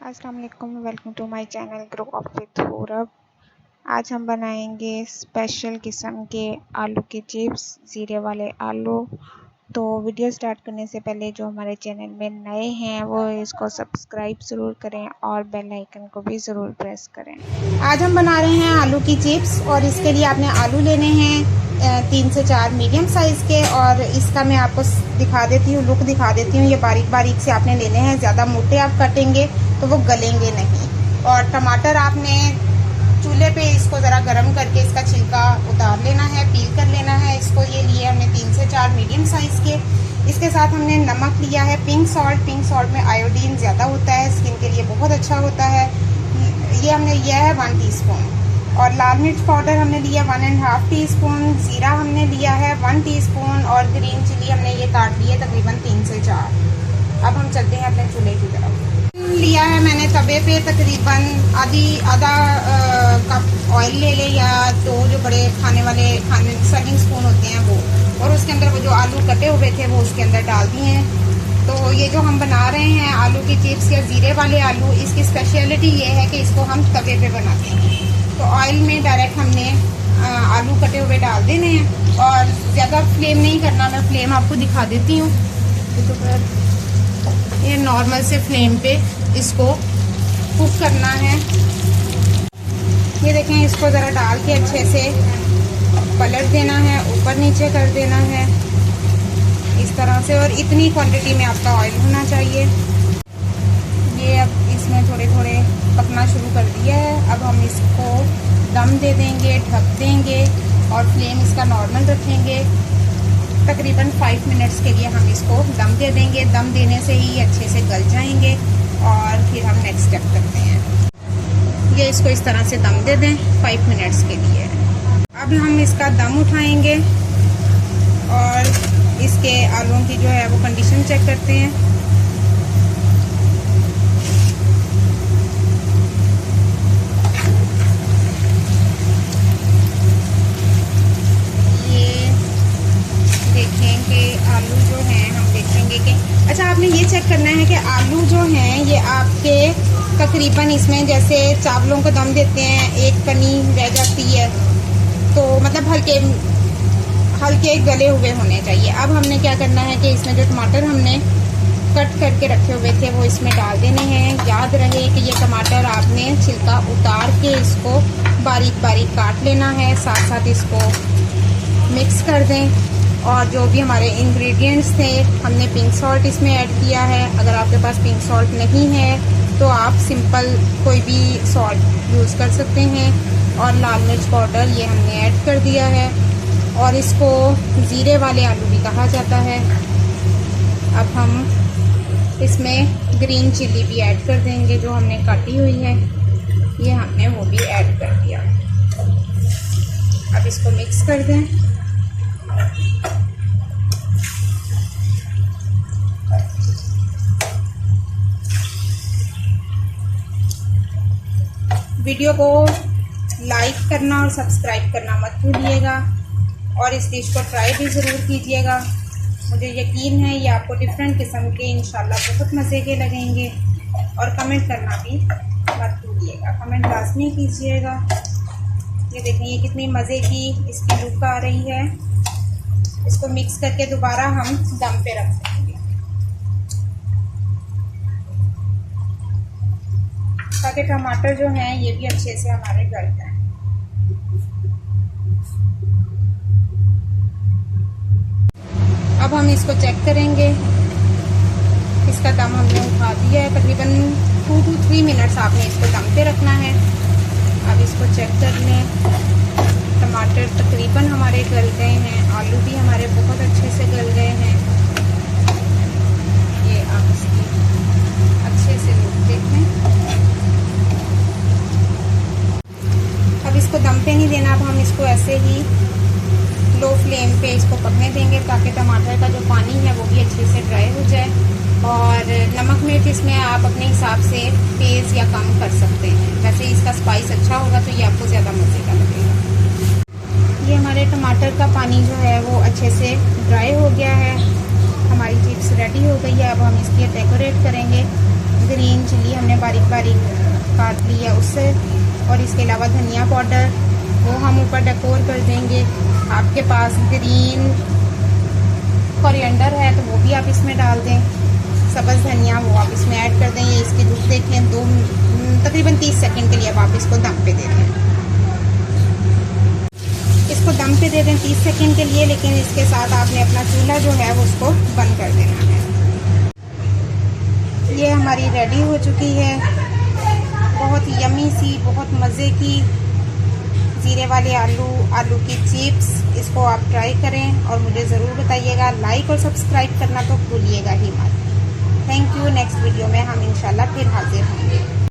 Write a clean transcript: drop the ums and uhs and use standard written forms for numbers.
अस्सलाम वालेकुम, welcome to my channel grow up with Gaurav. आज हम बनाएंगे स्पेशल किस्म के आलू के चिप्स, ज़ीरे वाले आलू। तो वीडियो स्टार्ट करने से पहले जो हमारे चैनल में नए हैं वो इसको सब्सक्राइब ज़रूर करें और बेल आइकन को भी ज़रूर प्रेस करें। आज हम बना रहे हैं आलू की चिप्स और इसके लिए आपने आलू लेने हैं 3 से 4 मीडियम साइज़ के। और इसका मैं आपको दिखा देती हूँ, लुक दिखा देती हूँ। ये बारीक बारीक से आपने लेने हैं, ज़्यादा मोटे आप कटेंगे तो वो गलेंगे नहीं। और टमाटर आपने चूल्हे पे इसको ज़रा गर्म करके इसका छिलका उतार लेना है, पील कर लेना है इसको। ये लिए हमने 3 से 4 मीडियम साइज़ के। इसके साथ हमने नमक लिया है, पिंक सॉल्ट में आयोडीन ज़्यादा होता है, स्किन के लिए बहुत अच्छा होता है। ये हमने लिया है 1 टीस्पून। और लाल मिर्च पाउडर हमने लिया 1.5 टीस्पून। ज़ीरा हमने लिया है 1 टीस्पून। और ग्रीन चिली हमने ये काट ली है तकरीबन 3 से 4। अब हम चलते हैं अपने चूल्हे की तरफ। लिया है मैंने तवे पे तकरीबन आधा कप ऑयल ले ले, या दो जो बड़े खाने सर्विंग स्पून होते हैं वो। और उसके अंदर वो जो आलू कटे हुए थे वो उसके अंदर डाल दिए हैं। तो ये जो हम बना रहे हैं आलू की चिप्स या ज़ीरे वाले आलू, इसकी स्पेशलिटी ये है कि इसको हम तवे पे बनाते हैं। तो ऑयल में डायरेक्ट हमने आलू कटे हुए डाल देने हैं और ज़्यादा फ्लेम नहीं करना। मैं फ्लेम आपको दिखा देती हूँ। ये नॉर्मल से फ्लेम पे इसको कुक करना है। ये देखें, इसको ज़रा डाल के अच्छे से पलट देना है, ऊपर नीचे कर देना है इस तरह से। और इतनी क्वांटिटी में आपका ऑयल होना चाहिए। ये अब इसमें थोड़े थोड़े पकना शुरू कर दिया है। अब हम इसको दम दे देंगे, ढक देंगे और फ्लेम इसका नॉर्मल रखेंगे। तकरीबन 5 मिनट्स के लिए हम इसको दम दे देंगे। दम देने से ही अच्छे से गल जाएंगे। और फिर हम नेक्स्ट स्टेप करते हैं। ये इसको इस तरह से दम दे दें 5 मिनट्स के लिए। अब हम इसका दम उठाएंगे और इसके आलूओं की जो है वो कंडीशन चेक करते हैं। ये देखें कि आलू जो हैं, हम देखेंगे कि अच्छा आपने ये चेक करना है कि आलू जो हैं ये आपके तकरीबन इसमें जैसे चावलों को दम देते हैं एक कनी रह जाती है, तो मतलब हल्के गले हुए होने चाहिए। अब हमने क्या करना है कि इसमें जो टमाटर हमने कट करके रखे हुए थे वो इसमें डाल देने हैं। याद रहे कि ये टमाटर आपने छिलका उतार के इसको बारीक बारीक काट लेना है। साथ साथ इसको मिक्स कर दें। और जो भी हमारे इंग्रेडिएंट्स थे, हमने पिंक सॉल्ट इसमें ऐड किया है। अगर आपके पास पिंक सॉल्ट नहीं है तो आप सिंपल कोई भी सॉल्ट यूज़ कर सकते हैं। और लाल मिर्च पाउडर ये हमने ऐड कर दिया है। और इसको ज़ीरे वाले आलू भी कहा जाता है। अब हम इसमें ग्रीन चिली भी ऐड कर देंगे, जो हमने काटी हुई है ये हमने वो भी ऐड कर दिया। अब इसको मिक्स कर दें। वीडियो को लाइक करना और सब्सक्राइब करना मत भूलिएगा। और इस डिश को ट्राई भी ज़रूर कीजिएगा। मुझे यकीन है ये आपको डिफरेंट किस्म के इंशाल्लाह बहुत मज़े के लगेंगे। और कमेंट करना भी मत भूलिएगा, कमेंट लाजमी कीजिएगा। ये देखें, ये कितनी मज़े की इसकी लुक आ रही है। इसको मिक्स करके दोबारा हम दम पे रख देंगे ताकि टमाटर जो हैं ये भी अच्छे से हमारे गल जाएं। अब हम इसको चेक करेंगे। इसका दम हमने उठा दिया है। तकरीबन 2 to 3 मिनट्स आपने इसको दम पे रखना है। अब इसको चेक कर लें। टमाटर तकरीबन हमारे गल गए हैं, आलू भी हमारे बहुत अच्छे से गल गए हैं। ये आप इसकी अच्छे से लुक देखें। अब इसको दम पे नहीं देना। अब हम इसको ऐसे ही लो फ्लेम पे इसको पकने देंगे ताकि टमाटर का जो पानी है वो भी अच्छे से ड्राई हो जाए। और नमक मिर्च इसमें आप अपने हिसाब से तेज़ या कम कर सकते हैं। वैसे इसका स्पाइस अच्छा होगा तो ये आपको ज़्यादा मज़े का लगेगा। ये हमारे टमाटर का पानी जो है वो अच्छे से ड्राई हो गया है। हमारी चिप्स रेडी हो गई है। अब हम इसकी डेकोरेट करेंगे ग्रीन चिली हमने बारीक बारीक काट लिया उससे, और इसके अलावा धनिया पाउडर वो हम ऊपर डेकोर कर देंगे। आपके पास ग्रीन कोरिएंडर है तो वो भी आप इसमें डाल दें, सब्ज़ धनिया वो आप इसमें ऐड कर दें। ये इसकी लुक देख लें, तकरीबन 30 सेकंड के लिए अब आप इसको दम पे दे दें। इसको दम पे दे दें 30 सेकंड के लिए, लेकिन इसके साथ आपने अपना चूल्हा जो है वो उसको बंद कर देना है। ये हमारी रेडी हो चुकी है, बहुत यमी सी, बहुत मज़े की ज़ीरे वाले आलू की चिप्स। इसको आप ट्राई करें और मुझे ज़रूर बताइएगा। लाइक और सब्सक्राइब करना तो भूलिएगा ही मत। Thank you. नेक्स्ट वीडियो में हम इंशाल्लाह फिर हाजिर होंगे।